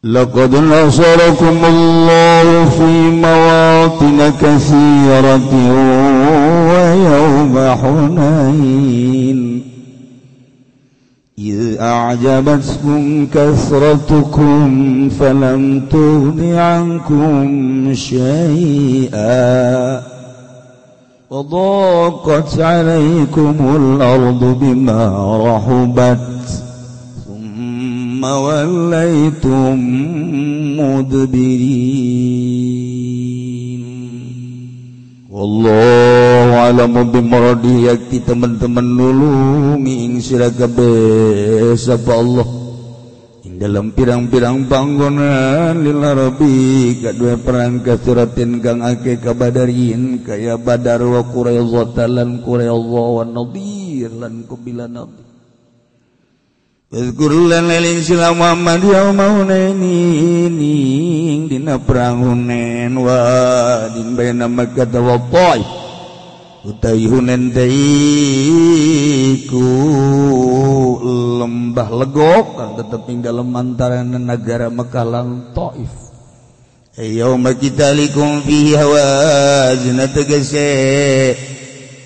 لقد نصركم الله في مواطن كثيرة ويوم حنين إذ أعجبتكم كثرتكم فلم تغن عنكم شيئا وضاقت عليكم الأرض بما رحبت وليتم مudbirin. Wallahu a'lamu bimaradihi. Yakti teman-teman nulungi ing sira kabeh sapa Allah ing dalam pirang-pirang panggonan lil arabi kadue perang kasiratin kang akeh kabadarin kaya Badar wa Quraidah lan Quraidah wa Nadir lan qabila Nadir. Yazkurullah lailin sila Muhammad yauma Hunainin dina perang Hunain wa din baina Makkah wa Taif utai Hunain ku lembah legok kang tetep ing dalem antarané negara Makkah lan Taif. Yauma qitalikum fihi hawazin tegese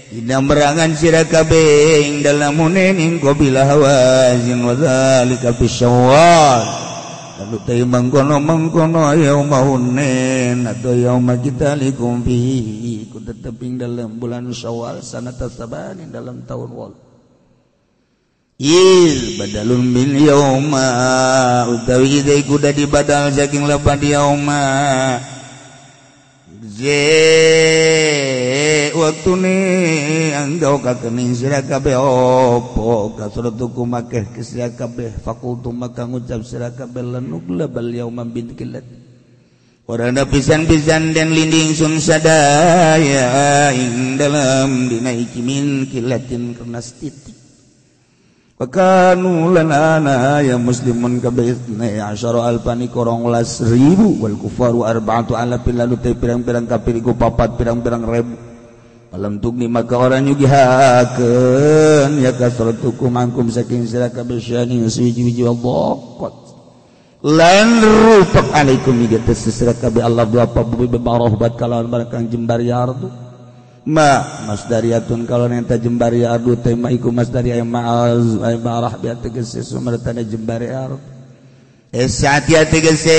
dina merangan sira kabeh ing dalam Hunain ing qabila Hawazin wa zalika fi Syawal. Lalu teh mangkono yauma Hunain atau yauma qitalikum fihi ku tetep ing dalam bulan Syawal sanata saban ing dalam tahun wal. Badalun min yauma utawi idai kuda dibadal saking lapan yauma waktu ni anggau kakening sira kabeh opo kasratukum akeh sira kabeh fakultum maka ngucap sira kabeh lanugla bal yauma bin kilat warana pisan-pisan dan linding sun sadaya ing dalam dinaiki min kilatin kernas titik Wakanu lanana ya muslimun kabehna asyara alfani koronglas ribu wal kufaru arba'atu alafin lalu teh pirang-pirang kafir iku papat pirang-pirang ribu malam tugni maka orang nyugihakeun ya kasratukum angkum saking sira kabeh syani suwiji-wiji Allah qad lan rupak alaikum iga tes sira kabeh Allah dua apa bubi bemarahbat kalawan barakang jembar yardu ma masdariyatun kalau nenta jembari adu tema iku masdariyah ma'az ay marah bi tegese sumertana jembari adu saat ya tegese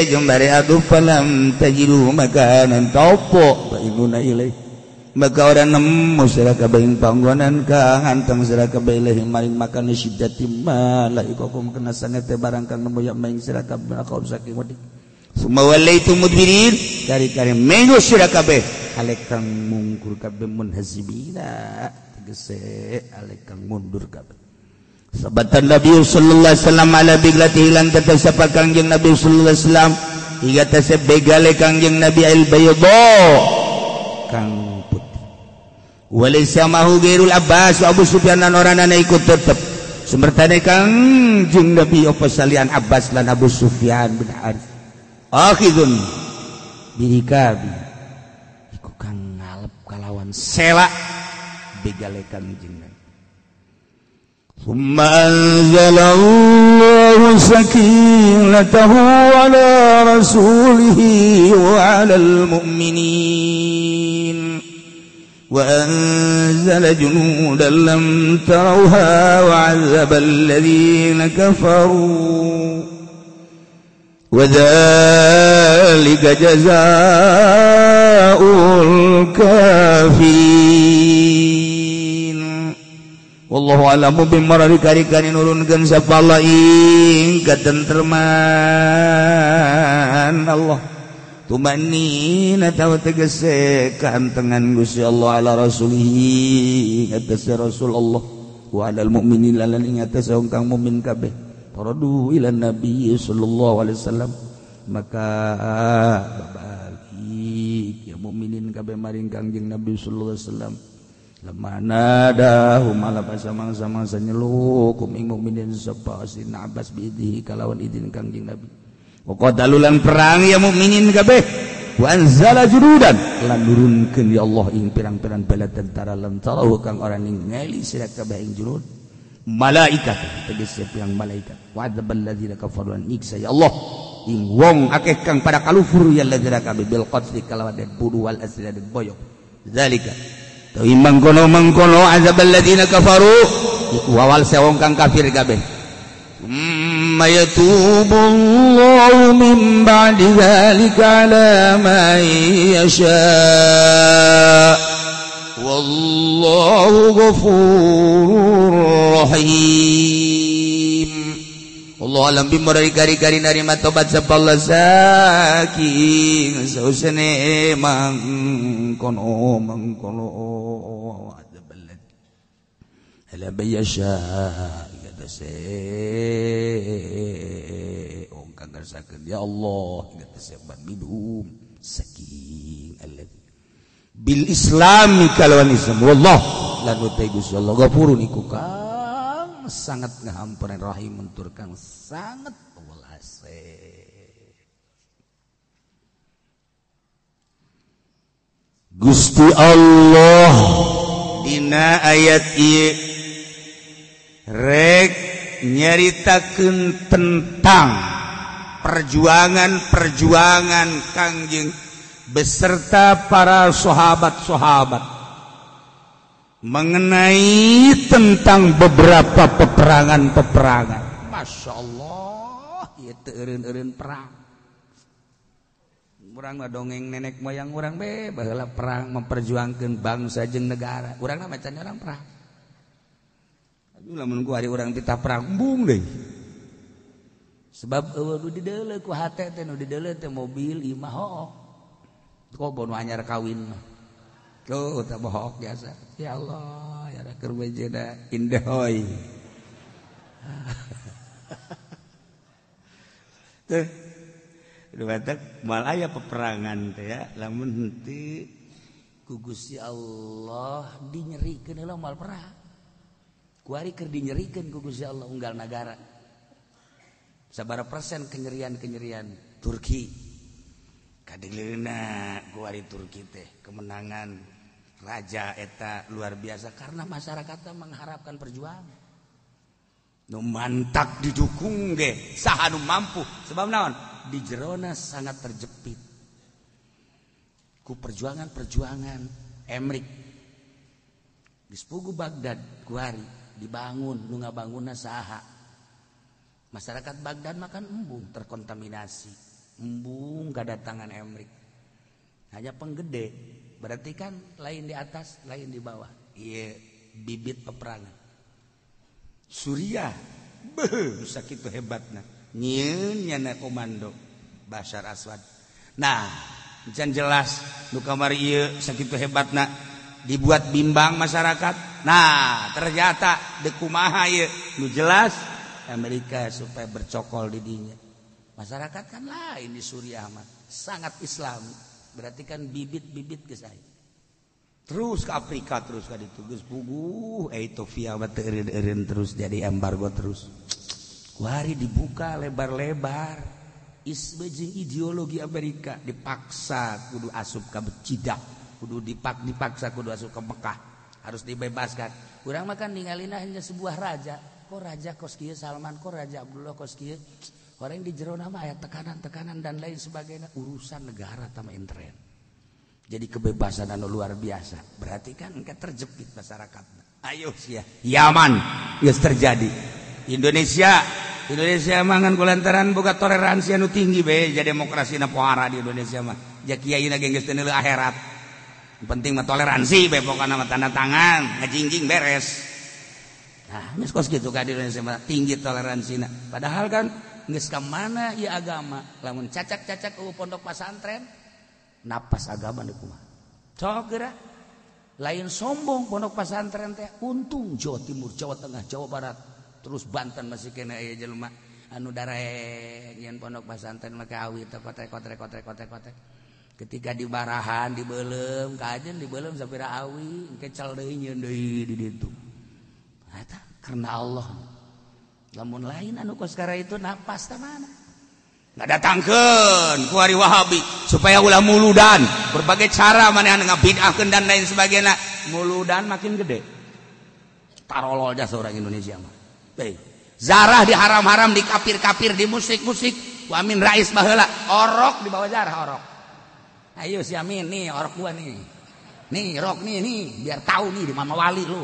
jembari adu falam tajidu makanan topo bainuna ilaih maka orang nemu sira kabeh panggonan kang anteng sira kabeh ilaih maring makan syiddatim la iku kena sanete barang kang nemu ya maing sira kabeh kaum saking wedi summa wallaitu mudbirin kari-kari mengo sira kabeh alekang mungkur kabeh munhazibina tegese alekang mundur kabeh sabatan Nabi sallallahu alaihi wasallam ala biglati lan tatasapa kangjeng Nabi sallallahu alaihi wasallam iga tasab begale kangjeng Nabi al bayda kang putih walaysa mahu gairul Abbas wa Abu Sufyan lan orana ikut tetep sumertane kangjeng Nabi apa salian Abbas lan Abu Sufyan bin Harith akhidun birikabi iku kang ngalep kalawan sela begalekan jinna thumma anzalallahu sakinatahu ala rasulihi wa ala almu'minin wa anzala junudan lam tarawha wa 'azzaba alladhina kafaru وَذَلِكَ جَزَاءُ الْكَافِرِينَ Wallahu a'lamu bimarari kari-kari nurunkeun sapa Allah ing katentreman Allah tumanina tawa tegese kaantengan Gusti Allah ala rasulih atase rasul Allah wa alal mu'minin lan ing atase wong kang mukmin kabeh Radu ila Nabi sallallahu alaihi wasallam maka babalik ya mukminin kabeh maring kangjeng Nabi sallallahu alaihi wasallam lamana dahu malah pasamang-samang nyeluk ing mukminin sapa Sayyidina Abbas biidhi kalawan idin kangjeng Nabi wa qatalulan perang ya mukminin kabeh wa anzala jurudan lan nurunkeun ya Allah ing pirang-pirang bala tentara lan tarahu kang ora ningali sira kabeh ing jurud malaikat tegese pirang malaikat wa adzabal ladzina kafaru nyiksa ya Allah ing wong akeh kang pada kalufur ya ladzina kabeh bil qatli kalawan den bunuh wal asri den boyok zalika tawi mangkono adzabal ladzina kafaru iku awal sewong kang kafir kabeh mayatubullahu min ba'di dzalika ala man yasha wallahu ghafurur rahim Allah alam bimari kari-kari narima tobat sapalla saking sausane mangkono ala bayasha gatase ong kang ngarsakeun ya Allah gatase minum saking alladzi bil islami kalawan islam wallah lan utai Gusti Allah ghafurun iku kang sangat ngahampuran rahim mentur kang sangat welase Gusti Allah dina ayat ieu rek nyaritakeun tentang perjuangan Kangjeng beserta para sahabat-sahabat mengenai tentang beberapa peperangan. Masya Allah, ieu teu eureun-eureun perang. Urang mah dongeng nenek moyang urang baheula perang memperjuangkeun bangsa jeung negara. Urang mah macan orang perang. Aduh lamun ku ari urang titah perang embung deui. Sebab nu dideuleu ku hate teh nu dideuleu teh mobil imah hooh. Kok bono anyar kawin tuh tak bohong biasa ya Allah ya keur bejena indah hoy tuh batak mal aya peperangan teh ya lamun henteu ku Gusti Allah dinyerikeun heula mal perang ku ari keur dinyerikeun ku Gusti Allah unggal nagara sabaraha persen kenyerian Turki kadelina ku ari Turki teh kemenangan raja eta luar biasa karena masyarakat mengharapkan perjuangan nu mantak didukung ge saha nu mampu sebab naon di jerona sangat terjepit ku perjuangan Emrik geus pugu Baghdad ku ari dibangun nu ngabangunna saha masyarakat Baghdad makan embung terkontaminasi embung kedatangan Emrik hanya penggede berarti kan lain di atas lain di bawah iya bibit peperangan Suriah beuh sakitu hebatna nyieun nyana komando Bashar Aswad nah can jelas nu kamari ieu sakitu hebatna dibuat bimbang masyarakat nah ternyata deuk kumaha ieu nu jelas Amerika supaya bercokol di dinya masyarakat kan lain di Suriah mah sangat Islam berarti kan bibit-bibit geus aya terus ke Afrika terus ka ditu geus puguh Ethiopia mah teu eureun terus jadi embargo terus kuari dibuka lebar-lebar isme jeung ideologi Amerika dipaksa kudu asup ka Cidak kudu dipaksa kudu asup ke Mekah harus dibebaskan urang mah kan ningalina hanya sebuah raja kok raja kos kieu Salman kok raja Abdullah kos kieu orang di jero nama ayat tekanan dan lain sebagainya urusan negara sama intern jadi kebebasan anu luar biasa berarti kan engke terjepit masyarakat ayo sia Yaman geus terjadi Indonesia mangan kulantaran boga toleransi anu tinggi bae jadi demokrasina pohara di Indonesia mah ja kiyaina ge geus teu neuleuh akhirat penting mah toleransi bae pokona mah tanda tangan ngajingjing beres nah geus kos kitu ka di Indonesia mah tinggi toleransina padahal kan geus ka mana ieu agama lamun cacak-cacak pondok pesantren napas agama deuk kumaha sok geura lain sombong pondok pesantren teh untung Jawa Timur Jawa Tengah Jawa Barat terus Banten masih kena aya jelema anu dareh nyen pondok pesantren mah kawi teh kotek ketika di barahan dibeulem kajen dibeulem sabira awi engke cal deui nyeun deui di ditu eta karena Allah lamun lain anu kos kara itu napas teh mana ngadatangkeun ku ari Wahabi supaya ulah muludan berbagai cara manehan ngabid'ahkeun dan lain sebagainya muludan makin gede tarolol jas orang Indonesia mah Zarah di haram-haram, di kafir-kafir, di musik-musik. Ku Amin Rais baheula orok di bawah Zarah orok. Ayo si Amin nih orok gua nih. Nih rok nih biar tahu nih di Mama Wali lu.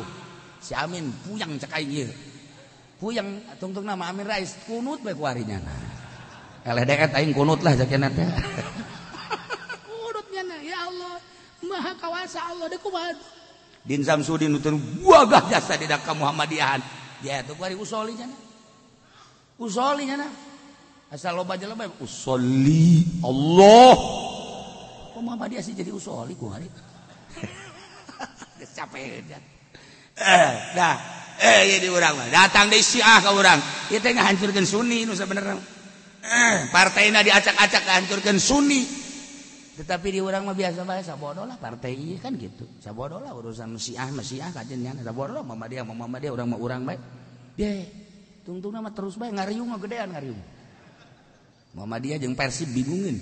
Si Amin puyang cek aing ieu. Puyang tungtung nama Amin Rais kunut bae ku harinya. LDR aing kunut lah jakena teh. Kunutnya na ya Allah. Maha kawasa Allah deku kumaha. Din Samsudin nutun buagah jasa di Dakar Muhammadiyahan. Ya itu kuari usoli nya. Usoli nya. Asal loba aja loba usoli Allah. Kok Muhammadiyah sih jadi usoli ku hari. Capek dah. Jadi urang mah datang deui Syiah ka urang. Ieu teh ngahancurkeun Sunni nu sabenerna. Partaina diacak-acak ngahancurkeun Sunni. Tetapi di urang mah biasa bae sabodo lah partai ieu kan gitu. Sabodo lah urusan Syiah kajen nya sabodo lah Muhammadiyah urang mah urang bae. Ye, tungtungna mah terus bae ngariung mah gedean ngariung. Muhammadiyah jeung Persib bingungin.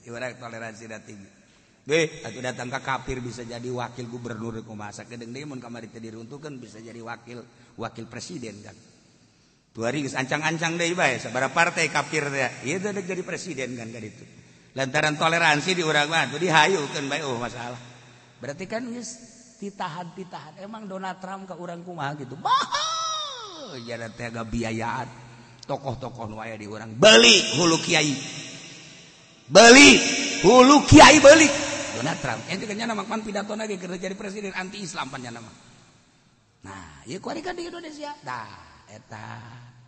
Urang toleransi da tinggi. Atuh datang ka kafir bisa jadi wakil gubernur kumaha sakedeung deui mun kamari teh diruntuhkeun bisa jadi wakil presiden kan. Tuari geus ancang-ancang deui bae sabaraha partai kafir teh. Ieu teh jadi presiden kan itu. Lantaran toleransi di urang mah tuh dihayukeun bae masalah. Berarti kan geus ditahan. Emang Donald Trump ka urang kumaha gitu. Mahal. Jana teh gabiayaan. Tokoh-tokoh nu aya di urang beuli hulu kiai. Beuli Donald Trump. Ente kan nya makman pidatona ge keur jadi presiden anti Islam pan nya mah. Nah, ieu kuari kan di Indonesia. Eta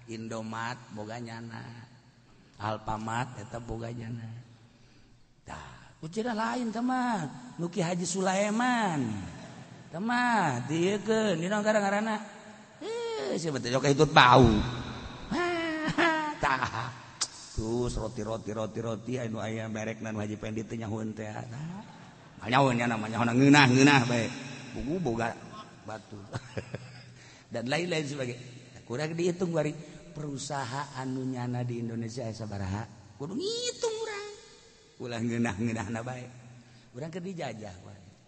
Indomat boga nyana Alfamart eta boga nyana kucira lain teman Nuki Haji Sulaiman teman diekeun dina gara-garana siapa teh jok hitut bau tah terus roti anu aya merekna nu Haji Pendit teh nyahoeun teh nyahoeun nya namanya ngeunah bae buku boga batu dan lain-lain sebagainya. Kurang dihitung bari perusahaan nu nyana di Indonesia sabaraha kudu ngitung urang ulah ngeunah-ngeunahna bae urang keur dijajah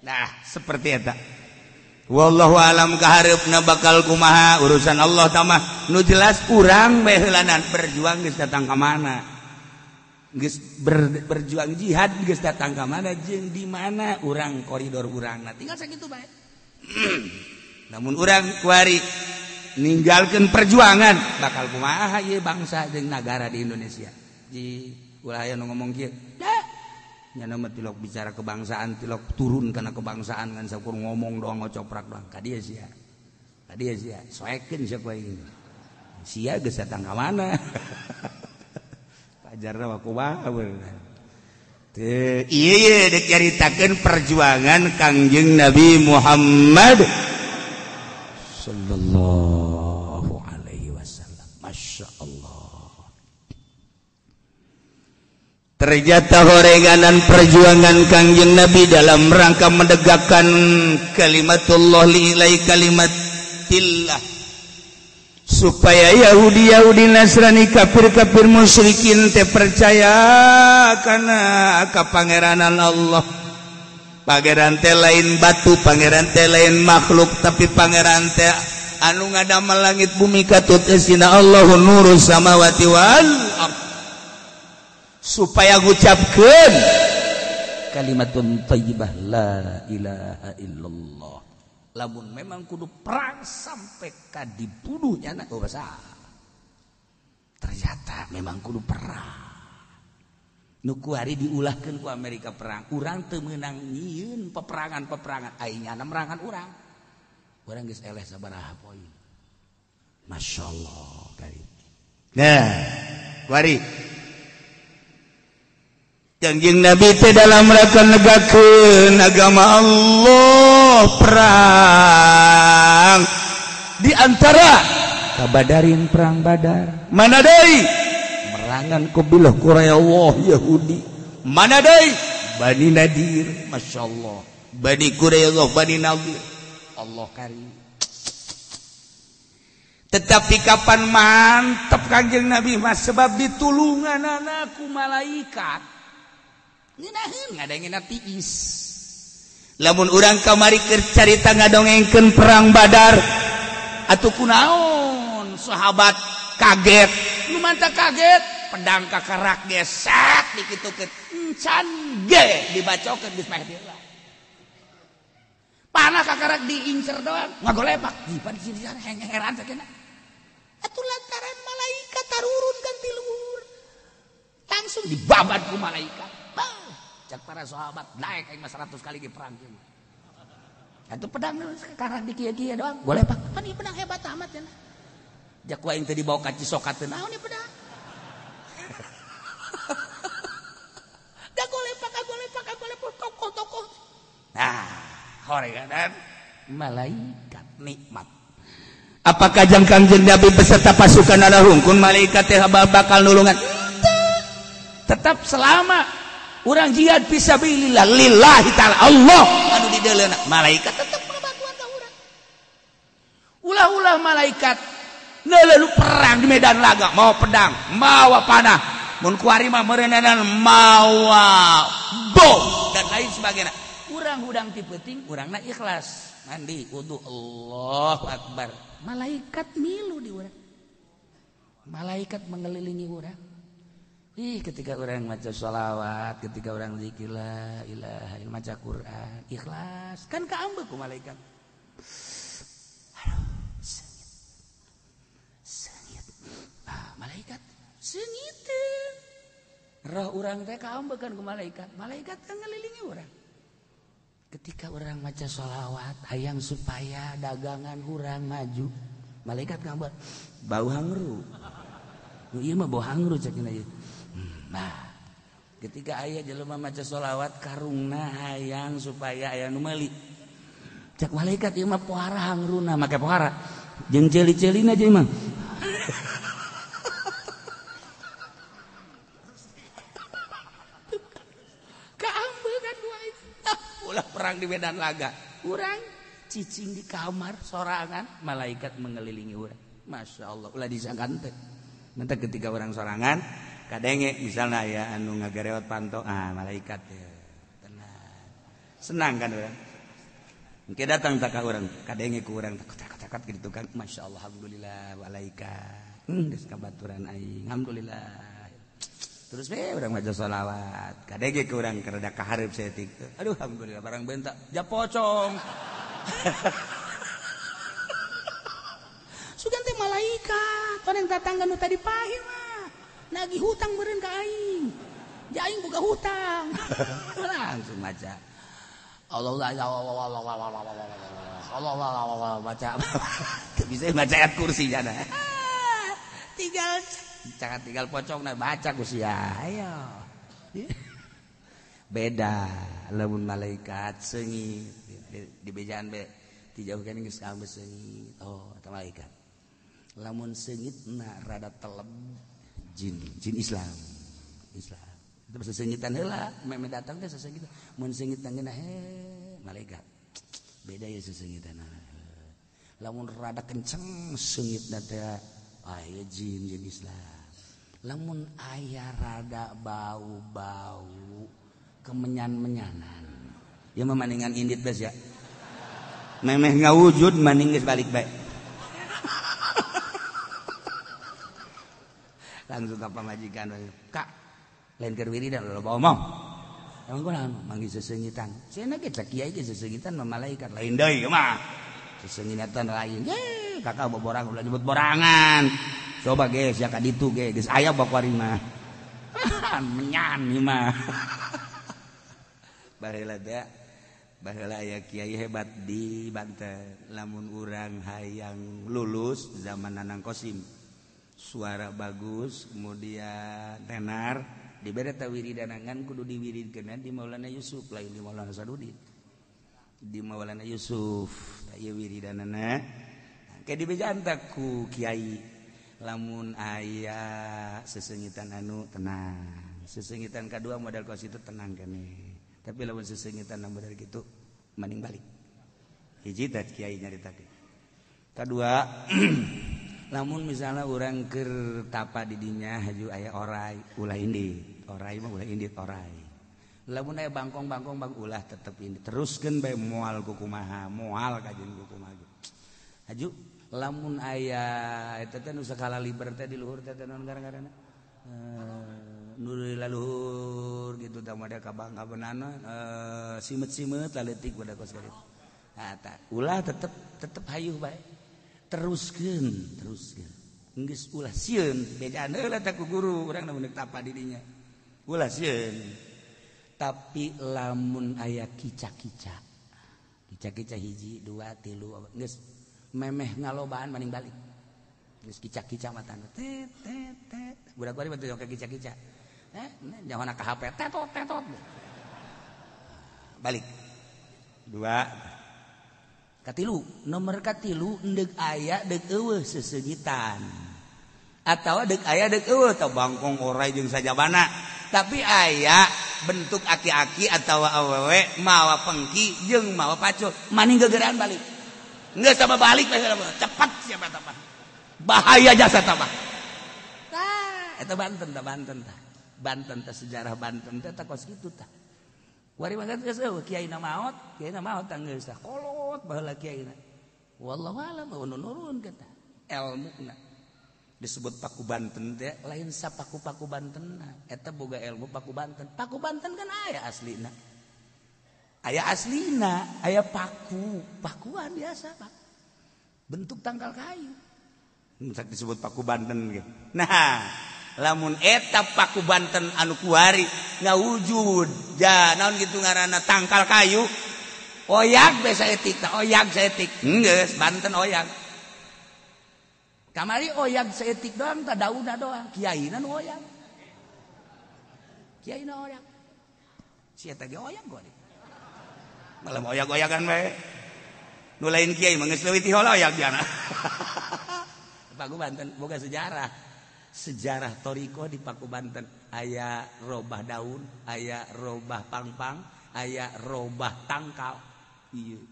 nah seperti eta wallahu alam kahareupna bakal kumaha urusan Allah tamah nu jelas urang bae heulanan berjuang geus datang ka mana geus berjuang jihad geus datang ka mana jeung di mana urang koridor urangna tinggal sakitu bae namun urang kuari ninggalkeun perjuangan bakal kumaha ieu bangsa jeung nagara di Indonesia. Di ulah aya nu ngomong kieu. Nya mah tilok bicara kebangsaan, tilok turun kana kebangsaan ngan sakur ngomong doang ngocoprak doang. Ka dieu sia. Soekeun sia ku aing. Sia geus datang ka mana? Pajarna mah kumaha bener. Teu ieu dek caritakeun perjuangan Kangjeng Nabi Muhammad sallallahu alaihi wasallam. Masya Allah. Ternyata horenganan perjuangan Kangjeng Nabi dalam rangka menegakkan kalimatullah li'ilai kalimatillah supaya Yahudi Nasrani kafir musyrikin teh percaya kana ka pangeranan Allah. Pangeran teh lain batu, pangeran teh lain makhluk, tapi pangeran teh anu ngadamel langit bumi katut esina Allahu nurus samawati wal ard. Supaya ngucapkeun kalimatun thayyibah la ilaha illallah. Lamun memang kudu perang sampai ka dibunuhnya na basa. Ternyata memang kudu perang. Nu kuari diulahkeun ku Amerika perang. Urang teu meunang nyieun peperangan aing nya merangan urang. Urang geus eleh sabaraha poin. Masyaallah kali. Nah, kuari Kangjeng Nabi teh dalam rangka negakeun agama Allah perang di antara kabadarin perang Badar. Mana deui? Merangan kabilah Quraisy Yahudi. Mana deui? Bani Nadir, masyaallah. Bani Quraisy, Bani Nadir. Allah karim. Tetapi kapan mantep Kangjeng Nabi mah sebab ditulunganana ku malaikat. Ngeunaheun ngadengena tiis. Lamun urang kamari keur carita ngadongengkeun perang Badar, atuh kunaon sahabat kaget nu manta kaget pedang kakarak geset dikitukeun encan ge dibacokeun geus meh heula panah kakarak diincer doang ngagolepak jipan sini heran sakena atuh lantaran malaikat tarurunkan ti luhur langsung dibabat ku malaikat cak para sahabat naik aing mah 100 kali ge perang kieu atuh pedang kakarak di kieu-kieu doang golepak pan ieu pedang hebat amat cenah jak ku aing teh dibawa ka Cisokat teh naon ieu pedang golepak tokoh nah horeganan malaikat nikmat apakah Kangjeng Nabi beserta pasukan ada hungkun malaikat teh bakal nulungan tetap selama urang jihad fisabilillah lillahi taala Allah anu di dalamna malaikat tetap ngabantuan ka urang ulah-ulah malaikat neuleuh perang di medan laga mau pedang mawa panah mun kuari mah meureunana mawa bom dan lain sebagainya urang hudang ti peuting urangna ikhlas mandi wudu Allahu akbar malaikat milu di urang malaikat mengelilingi urang ketika orang maca sholawat ketika orang zikir la ilaha illallah maca Quran ikhlas kan kaambeu ku malaikat sengit malaikat sengiteun roh urang teh kaambekeun ku malaikat malaikat teh ngelilingi urang ketika orang maca sholawat hayang supaya dagangan urang maju malaikat ngambar bau hangru ieu mah bau hangru ceukna ieu nah ketika aya jelema maca sholawat karungna hayang supaya aya nu meuli cak malaikat ieu mah pohara hangruna make pohara jeung ceuli-ceulina jeung mah ulah perang di medan laga urang cicing di kamar sorangan malaikat mengelilingi urang masya Allah ulah disangkan teh nanti ketika orang sorangan kadenge misalnya ya anu ngagarewat panto malaikat ya tenang senang kan urang engke datang tak ka urang kadenge ku urang takut gitu kan masya Allah alhamdulillah malaikat geus kabaturan aing alhamdulillah terus urang maca sholawat kadege ke urang kareda kahareup setik aduh alhamdulillah barang bentak japocong sugan teh malaikat orang tatangga nu tadi pahe mah nagih hutang beureun ka aing ja aing boga hutang langsung maca Allah baca bisa baca ayat kursi jana tinggal pocongna baca ku sia ayo beda lamun malaikat seungit di bejaan be ti jauh kan geus kaambeu seungit eta malaikat lamun seungitna rada teleb jin Islam terus seungitan heula meme datang teh seungitan mun seungitan geuna malaikat beda ya seungitan lamun rada kenceng seungitna teh aya jin Islam lamun aya rada bau-bau kemenyan-menyanan ya memaningan indit beus ya memeh ngawujud maning geus balik bae langsung ka pamajikan kak lain keur wiridan loba omong emang kunaon manggi seseungitan cenah ge cak kiai ge seseungitan mah malaikat lain deui mah seseungitan lain kakak boborang ulah nyebut borangan coba guys ya kaditu guys aya bakuari mah menyan ieu mah baheula teh baheula aya kiai hebat di Banten lamun urang hayang lulus zaman Nanang Kosim suara bagus kemudian tenar dibere ta wiridanangan kudu diwiridkeun di Maulana Yusuf lain di Maulana Sadudin di Maulana Yusuf ieu wiridanana kayak dibejantak ku kiai lamun aya sesengitan anu tenang sesengitan kedua modal kos itu tenang kene tapi lamun sesengitan anu modal gitu mending balik hiji teh kiai nyaritakeun kedua lamun misalnya orang keur tapa di dinya haju aya orai ulah indit orai mah ulah indit orai lamun aya bangkong-bangkong bang ulah tetep indit teruskeun bae moal ku kumaha moal kajeun ku kumaha haju lamun aya eta teh nu sakala liber teh di luhur teh naon gara-garana nu laluhur gitu tah mah ka bangkabeunana simet-simet laletik budak kos kitu nah tah ulah tetep hayuh bae teruskeun geus ulah sieun bedaan heula teh ku guru urang mun tapa di dinya ulah sieun tapi lamun aya kica-kica hiji 2 3 geus memeh ngalobaan maning balik geus kica-kica mata tet budak-budak batu yang kica-kica jangan ka HP tetot balik 2 katilu nomor katilu endeg aya deg eueuh sesegitan atawa deg aya deg eueuh tah bangkong orai jeung sajabana tapi aya bentuk aki-aki atawa awewe mawa pengki jeung mawa pacul maning gegeraan balik geus sama balik cepat siapa tah bahaya jasa tah tah eta Banten tah sejarah Banten teh kos kitu tah wari mangga geus kiaina maot tah geus tah kolot baheula kiaina wallahu alam nurun kata ilmuna disebut Paku Banten teh lain sapaku-paku Bantenna eta boga ilmu Paku Banten kan aya aslina aya pakuan biasa Pak bentuk tangkal kayu disebut Paku Banten ge nah lamun eta Paku Banten anu kuari ngawujud naon gitu ngaranna tangkal kayu oyak besa etik geus Banten oyak kamari oyak seetik doang tak dauna doang kiaina nu oyak si eta ge oyak gua malah oyak-oyakan bae nu lain kiai mah geus leuwih ti heula oyak diana Paku Banten boga sejarah toriko di Paku Banten aya robah daun aya robah pangpang aya robah tangkal ieu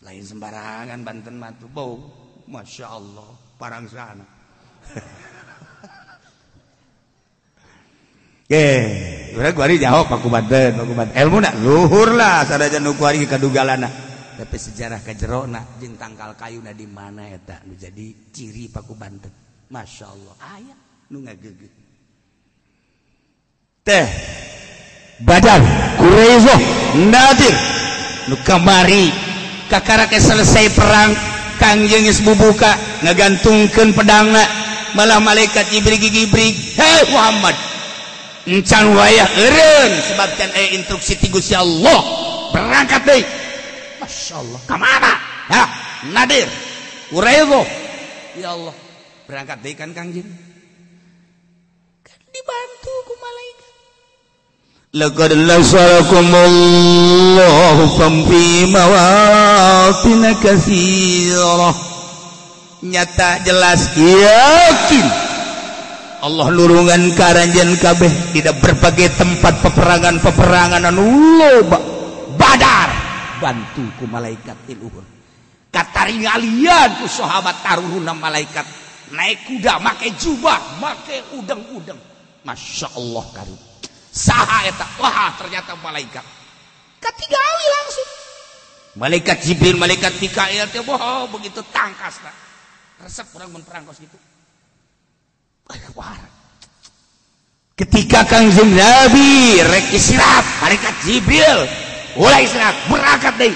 lain sembarangan Banten mah tuh bau Masya Allah parang sana urang kuari jawab Paku Banten ilmu nak luhur lah sadajan nu kuari kadugalana tapi sejarah kajerona jeung tangkal kayuna di mana eta nu jadi ciri Paku Banten Masya Allah aya nu ngageugeuh teh Badar Quraisyah Nadir nu kamari kakarake selesai perang Kangjeng geus bubuka ngagantungkeun pedangna malah malaikat Jibril hei Muhammad encan wayah eureun sebab can aya instruksi ti Gusti Allah berangkat deui masyaallah ka mana ya Nadir Quraisyah ya Allah berangkat deui kan Kangjeng kan dibantu ku malaikat laqad nasarakumullahu fi mawatin katsirah nyata jelas yakin Allah nurungan karanjeun kabeh di berbagai tempat peperangan anu loba Badar bantu ku malaikat luhur kataringalian ku sahabat taruhuna malaikat naik kuda make jubah make udeng-udeng Masya Allah karim saha eta wah ternyata malaikat katigali langsung malaikat Jibril malaikat Mikail teh boh begitu tangkasna resep urang mun perang kos gitu wah ketika Kangjeng Nabi rek istirahat malaikat Jibril ulah istirahat berangkat deui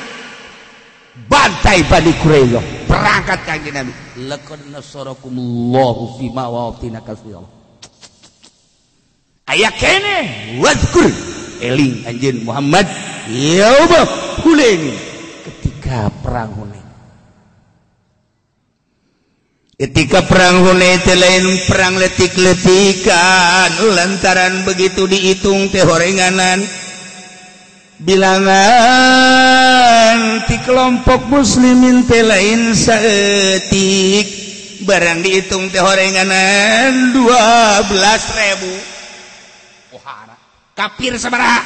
bantai Bani Quraisyah berangkat Kangjeng Nabi laqad nasarakumullahu fi mawatin katsirah aya kene wazkur eling anjeun Muhammad yauma Hunain ketika perang Hunain teh lain perang letik-letikan lantaran begitu dihitung teh horenganan bilangan ti kelompok muslimin teh lain saeutik barang dihitung teh horenganan 12.000 kafir sabaraha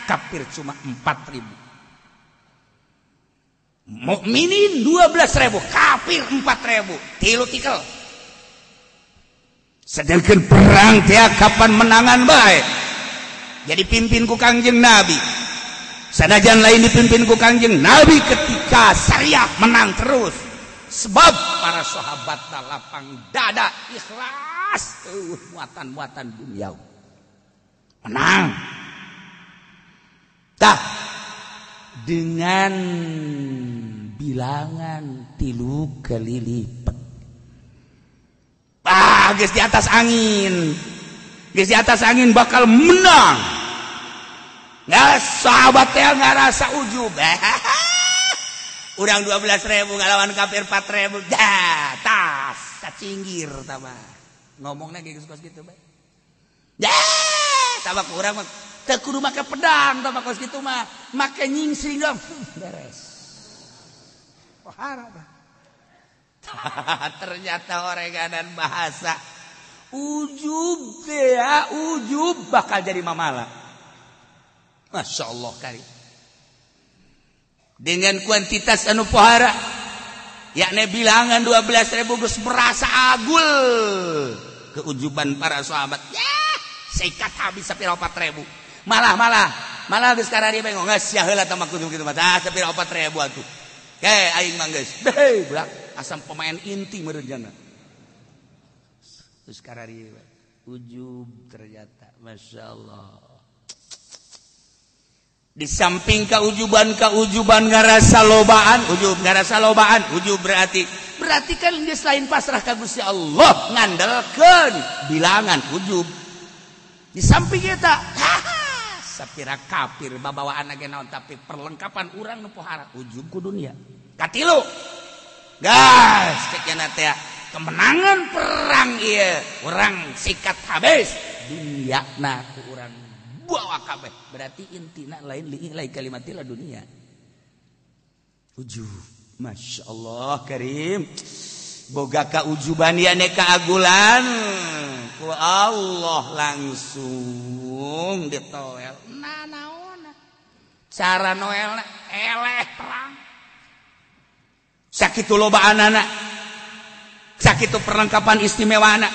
kafir cuma 4.000 mukminin 12.000 kafir 4.000 tilu tikel sedangkan perang teh kapan menangan bae jadi pimpin ku Kangjeng Nabi sanajan lain dipimpin ku Kangjeng Nabi ketika syariah menang terus sebab para sahabatna lapang dada ikhlas muatan-muatan dunia menang tah dengan bilangan 3 kali lipat. Geus di atas angin. Geus di atas angin bakal menang. Nggak sahabat teh ngarasa ujub. Urang 12.000 ngalawan kafir 4.000. Dah, tas kacinggir tama. Ngomongna geus kos kitu bae. Dah, tama urang mah teu kudu make pedang tama kos kitu mah. Make nyingsing dong. Beres. Pohara tah. Ternyata orenganan bahasa ujub teh ya, ujub bakal jadi mamala. Masya Allah kali. Dengan kuantitas anu pohara yakni bilangan 12.000 geus merasa agul keujuban para sahabat. Ya, seikat habis sapira 4.000. Malah geus karari bengong geus sia heula tah kudu kitu mah. Sapira 4.000 atuh. Ke aing mah geus. Hei, budak asam pemain inti merenjana. Terus karari ujub ternyata Masya Allah. Di samping kaujuban ngarasa lobaan, ujub berarti kan geus lain pasrah ka Gusti Allah ngandalkeun bilangan ujub. Di samping eta sapira kafir babawaan ge naon tapi perlengkapan urang nu pohara ujub ku dunia. Katilu gas cekna teh kemenangan perang ieu urang sikat habis dunyana ku urang bawa kabeh berarti intina lain kalimatillah dunia ujub. Masya Allah karim boga kaujuban ya ne kaagulan ku Allah langsung ditoel naona cara noelna eleh perang sakitu lobaanana sakitu perlengkapan istimewana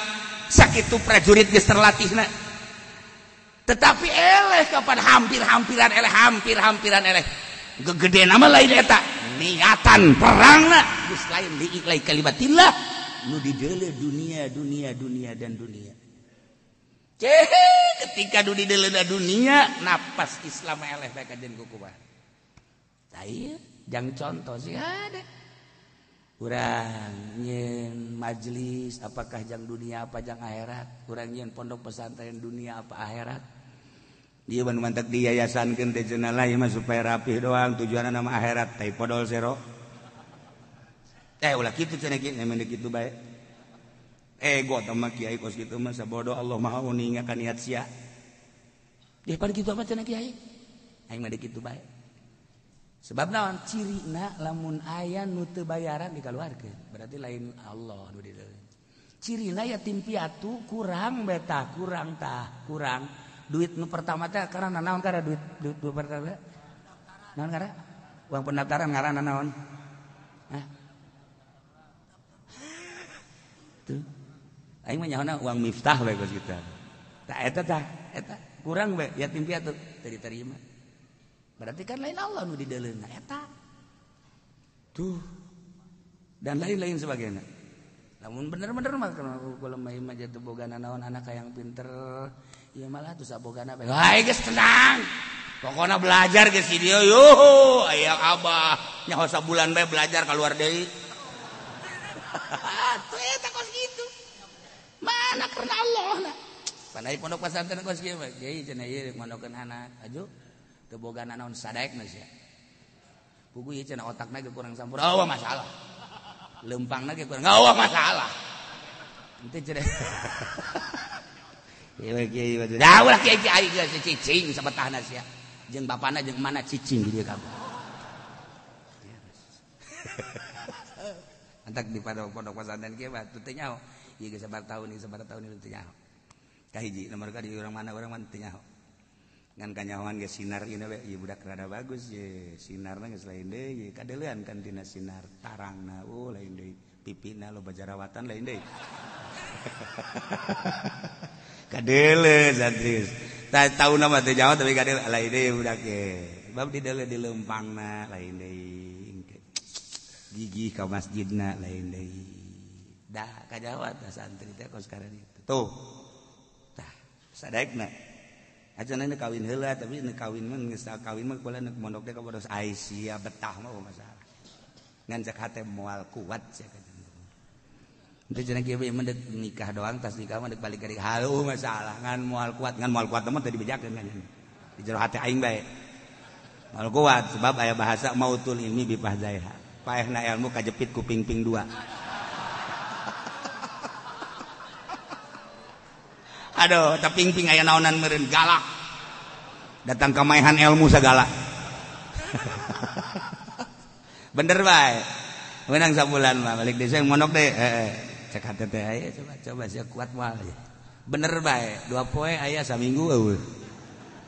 sakitu prajurit geus terlatihna tetapi eleh kapan hampir-hampiran eleh gegede nama lain eta niatan perangna geus lain liiklai kalimatillah nu dideuleu dunia dan dunia. Ketika nu dideuleu dunia napas Islam eleh bae kajen kukumaha. Tah ieu jang contoh sih ada. Urang nyeun majelis apakah jang dunia apa jang akhirat, urang nyeun pondok pesantren dunia apa akhirat. Dia ban mantak diyayasankeun teh cenah lain mah supaya rapih doang tujuanna nama akhirat tai podol zero. Ulah kitu cenah kieu nemen kitu bae. Ego tah mah kiai kos kitu mah sabodo Allah Maha uningakan niat sia. Dia pan kitu apa cenah kiai? Aing mah kitu bae. Sebab naon cirina lamun aya nu teu bayaran dikaluarkeun berarti lain Allah nu dideuleu. Cirina yatim piatu kurang beta kurang duit nu pertama teh karena naon karena duit pertama naon karena uang pendaftaran ngaranna naon tuh aing mah nyaona uang miftah we geus kitu tah eta kurang we yatim piatu teu diterima berarti kan lain Allah nu dideleuna eta tuh dan lain-lain sebagainya. Namun bener-bener mah kalau mah jatuh bogana naon anak yang pinter ya malah tuh sabogana bae. Hai geus tenang. Pokona belajar geus di dieu yo aya abah nyaho sabulan bae belajar keluar deui. Tuh eta kos kitu. Mana karena Allah na. Panai pondok pesantren kos kieu mah. Jadi cenah ieu mondokeun anak. Aju teu bogana naon sadaekna sia. Pugu ieu cenah otakna ge kurang sampurna. Oh masalah. Lempang lagi kurang nggak masalah itu cerita dah ulah kiai kiai gak cicing sebetahna sia jeung bapana jeung mana cicing di dia kamu antak di pondok pesantren kieu mah teu nyaho ieu geus sabar tahun ieu teu nyaho kahiji nomor ka di urang mana teu nyaho ngan kanyahoan ge sinar ieu we ieu budak rada bagus ye sinarna geus lain deui kadeulean kan tina sinar tarangna lain deui pipina loba jerawatan lain deui kadeuleu satris tah tauna mah teu nyaho tapi kadeuleu lain deui budak ge bab dideuleu di leumpangna lain deui gigih ka masjidna lain deui dah kajawat santri teh kos karena itu tuh tah sadaekna aja nana kawin heula tapi nu kawin mah geus kawin mah kula nu mondok teh ka bodos Aisyah betah mah masalah ngan cek hate moal kuat sia ka itu cenah kieu mah deuk nikah doang tas nikah mah deuk balik ka halu masalah ngan moal kuat mah teh dibejakeun kan di jero hate aing bae moal kuat sebab aya bahasa mautul ilmi bi fahzaiha paehna ilmu kajepit ku ping-ping dua aduh tapi ping aya naonan meureun galak datang ka maehan ilmu sagala bener bae menang sabulan mah balik deui saya mondok deui cek hate teh aya coba sia kuat moal bener bae 2 poe aya saminggu eueuh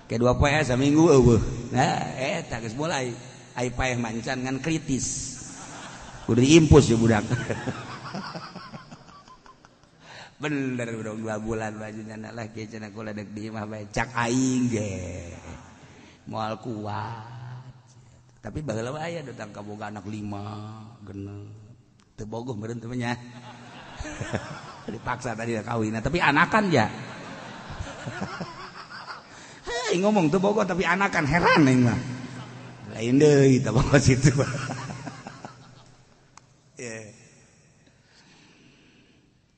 ke 2 poe aya saminggu eueuh nah eta geus mulai ai paeh mancan ngan kritis kudu diimpus ya budak bener dong 2 bulan bajunya lah ke cenah kula deuk di imah bae cak aing ge moal kuat tapi baheula aya datang ka boga anak 5 genep teu bogoh meureun teh nya dipaksa tadi kawin tapi anakan ya hei ngomong teu bogoh tapi anakan heran aing mah lain deui tah bogoh situ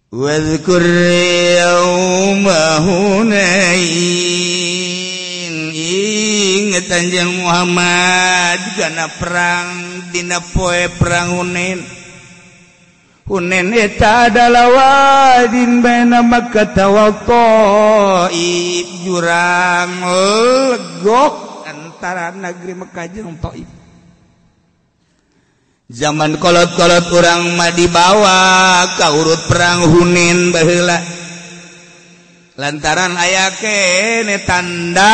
Wadhkur yawma Hunain inget anjeun Muhammad kana perang dina poe perang Hunain Hunain eta adalah wadin baina Makkah wa Thaif jurang legok antara negeri Mekah jeung Thaif zaman kolot-kolot urang mah dibawa ka urut perang Hunain baheula lantaran aya kene tanda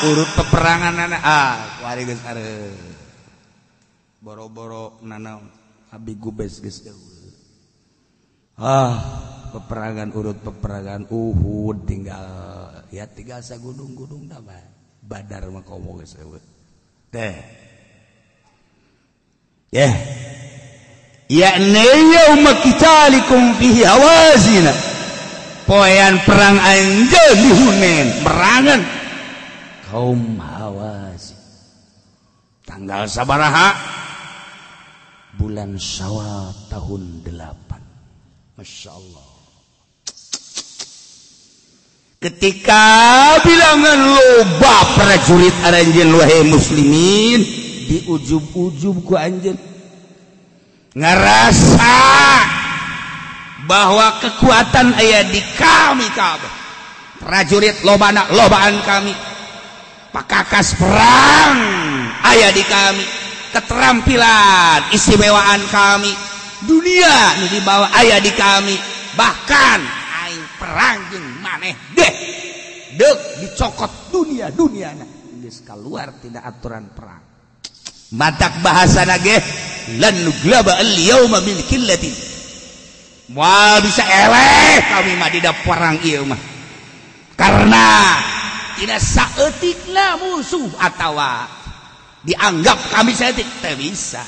urut peperangan kuari geus areup boro-boro nanaon abi gubes geus peperangan urut peperangan Uhud tinggal sagudung-gudung da Badar mah komo geus eueuh teh yakni yauma qitalikum fihi hawazin poean perang anjeun di Hunain merangan kaum Hawazin tanggal sabaraha bulan Syawal tahun 8 masyaallah ketika bilangan loba prajurit aranjeun wahai muslimin di ujub-ujub ku anjeun ngarasa bahwa kekuatan aya di kami kabeh prajurit lobaan kami pakakas perang aya di kami keterampilan istimewaan kami dunia nu dibawa aya di kami bahkan aing perang jeung maneh deuk dicokot dunia-duniana geus kaluar tina aturan perang matak bahasana ge lan nuglaba al-yauma min qillatin moal bisa eleh kami mah dina perang ieu mah karena tidak saeutikna musuh atawa dianggap kami saeutik teu bisa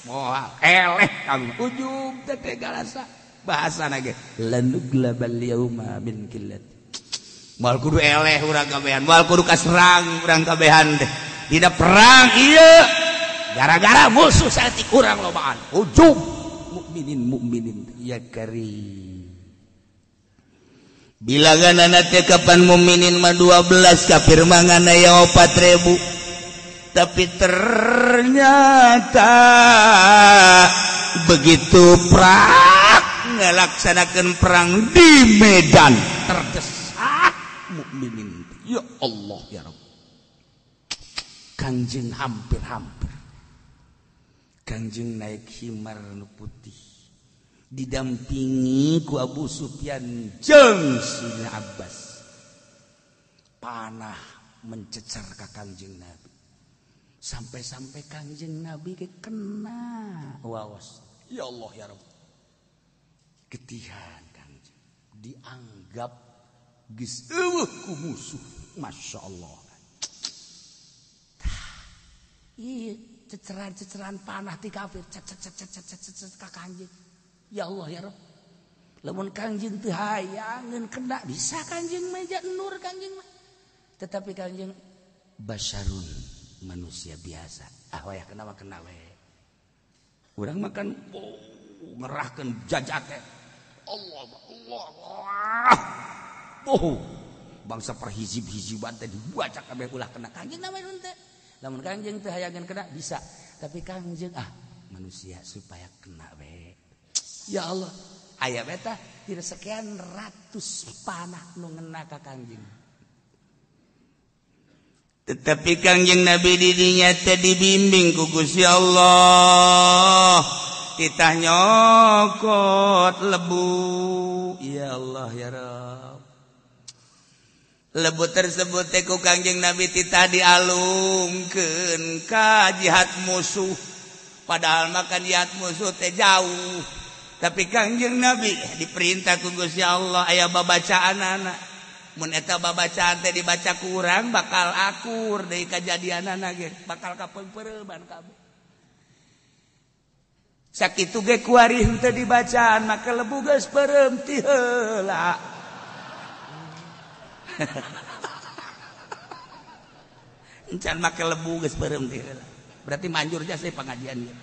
moal eleh kami ujung teh galasa bahasana ge lan nuglaba al-yauma min qillatin moal kudu eleh urang kabehan moal kudu kaserang urang kabehan teh dina perang ieu gara-gara musuh saeutik urang lobaan ujub mukminin ya karim bilanganna teh kapan mukminin mah 12 kafir mah aya 4.000 tapi ternyata begitu perang ngalaksanakeun perang di medan terdesak mukminin ya Allah ya Rabb Kangjeng hampir Kangjeng naik himar nu putih didampingi ku Abu Sufyan jeung Sayyidina Abbas panah mencecer ka Kangjeng Nabi sampai-sampai Kangjeng Nabi ke kena waos ya Allah ya Rabb ketihan Kangjeng dianggap geus eueuh ku musuh masyaallah ceceran panah ti kafir ka Kangjeng. Ya Allah ya Rabb, lamun Kangjeng teu hayangeun kena bisa Kangjeng meja nur Kangjeng mah. Tetapi Kangjeng basyarun, manusia biasa. Wayah kena mah kena we. Urang makan ngerahkeun jajake. Allah. Bangsa perhizib-hiziban teh dibaca kabeh ulah kena Kangjeng namanya teh. Lamun Kangjeng teh hayangeun kena bisa, tapi Kangjeng manusia supaya kena we. Ya Allah, aya beta tidak sekian ratus panah nu ngena ka Kangjeng. Tetapi Kangjeng Nabi didinya teh dibimbing ku Gusti Allah. Titah nyokot lebu. Ya Allah ya Rabb. Lebu tersebut teh ku Kangjeng Nabi titah dialungkeun ka jihad musuh. Padahal makan jihad musuh teh jauh. Tapi Kangjeng Nabi diperintah ku Gusti Allah aya babacaanana. Mun eta babacaan teh dibaca kurang bakal akur deui kajadianana ge, bakal kapeumpeureban kabeh. Sakitu ge kuari henteu dibacaan maka lebu geus peureum ti heula. Encan make lebu geus peureum ti heula. Berarti manjur jasa pengajian ieu.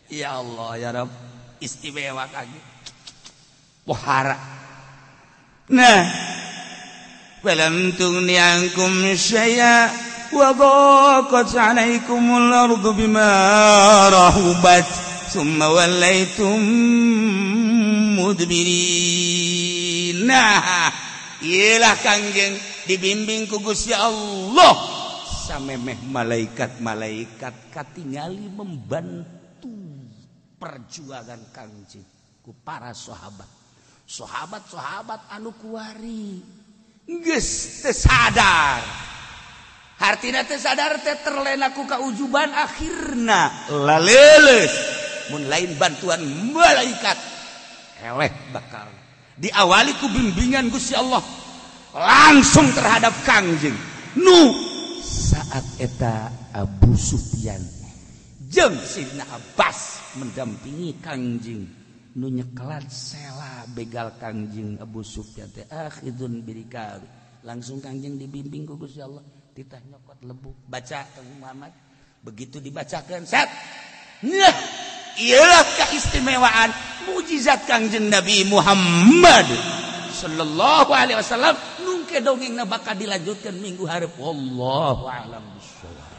Ya Allah ya Rabb, istimewa kaki. Pohara. Nah, falam tughni ankum syai'a wa dhaqat 'alaikumul ardu bima rahubat summa wallaitum mudbirin. Nah, iyalah Kangjeng dibimbing ku Gusti Allah samemeh malaikat-malaikat katingali membantu perjuangan Kangjeng ku para sahabat anu kuari geus teu sadar. Hartina teu sadar teh terlena ku kaujuban akhirna laleuleus mun lain bantuan malaikat eleh bakal diawali ku bimbingan Gusti Allah langsung terhadap Kangjeng. Nu saat eta Abu Sufyan jeung Sidna Abbas mendampingi Kangjeng nu nyekelat sela begal Kangjeng Abu Sufyan teh akhidun birikabi. Langsung Kangjeng dibimbing ku Gusti Allah titah nyokot lebu baca Kang Muhammad. Begitu dibacakeun set. Nah, iyalah keistimewaan mukjizat Kangjeng Nabi Muhammad sallallahu alaihi wasallam nu ke dongengna bakal dilanjutkeun minggu hareup. Wallahu a'lam bishawab.